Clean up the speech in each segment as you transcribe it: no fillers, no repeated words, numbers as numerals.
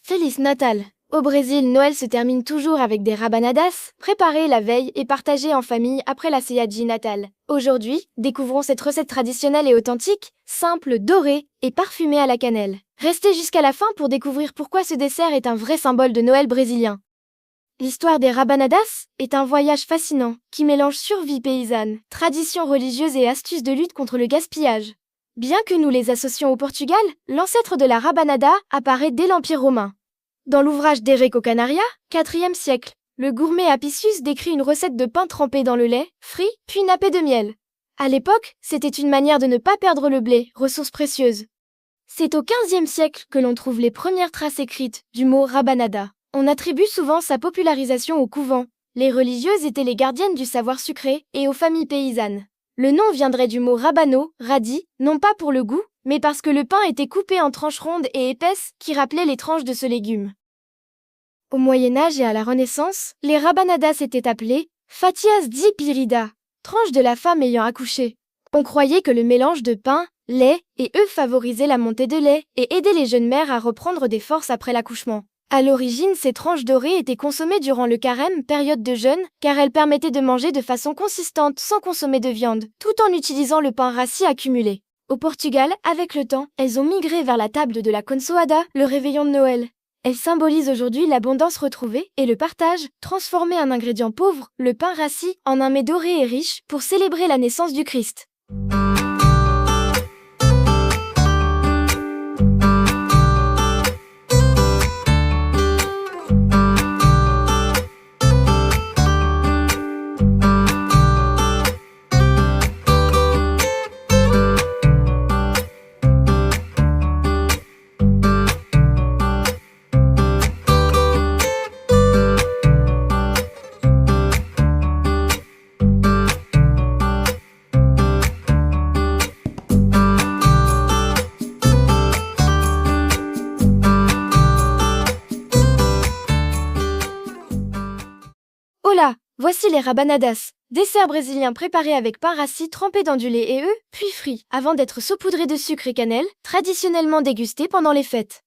Feliz Natal. Au Brésil, Noël se termine toujours avec des rabanadas, préparées la veille et partagées en famille après la ceia de Natal. Aujourd'hui, découvrons cette recette traditionnelle et authentique, simple, dorée et parfumée à la cannelle. Restez jusqu'à la fin pour découvrir pourquoi ce dessert est un vrai symbole de Noël brésilien. L'histoire des rabanadas est un voyage fascinant qui mélange survie paysanne, tradition religieuse et astuces de lutte contre le gaspillage. Bien que nous les associons au Portugal, l'ancêtre de la rabanada apparaît dès l'Empire romain. Dans l'ouvrage d'Érico Canaria, 4e siècle, le gourmet Apicius décrit une recette de pain trempé dans le lait, frit, puis nappé de miel. À l'époque, c'était une manière de ne pas perdre le blé, ressource précieuse. C'est au 15e siècle que l'on trouve les premières traces écrites du mot rabanada. On attribue souvent sa popularisation aux couvents. Les religieuses étaient les gardiennes du savoir sucré et aux familles paysannes. Le nom viendrait du mot rabano, radis, non pas pour le goût, mais parce que le pain était coupé en tranches rondes et épaisses qui rappelaient les tranches de ce légume. Au Moyen-Âge et à la Renaissance, les rabanadas étaient appelées fatias di pirida, tranches de la femme ayant accouché. On croyait que le mélange de pain, lait et œufs favorisait la montée de lait et aidait les jeunes mères à reprendre des forces après l'accouchement. À l'origine, ces tranches dorées étaient consommées durant le carême, période de jeûne, car elles permettaient de manger de façon consistante sans consommer de viande, tout en utilisant le pain rassis accumulé. Au Portugal, avec le temps, elles ont migré vers la table de la consoada, le réveillon de Noël. Elles symbolisent aujourd'hui l'abondance retrouvée et le partage, transformer un ingrédient pauvre, le pain rassis, en un mets doré et riche pour célébrer la naissance du Christ. Hola, voici les rabanadas, dessert brésilien préparé avec pain rassis trempé dans du lait et œufs, puis frit, avant d'être saupoudré de sucre et cannelle, traditionnellement dégusté pendant les fêtes.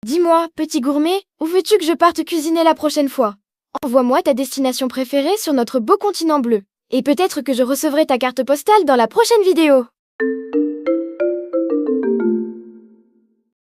Dis-moi, petit gourmet, où veux-tu que je parte cuisiner la prochaine fois? Envoie-moi ta destination préférée sur notre beau continent bleu. Et peut-être que je recevrai ta carte postale dans la prochaine vidéo.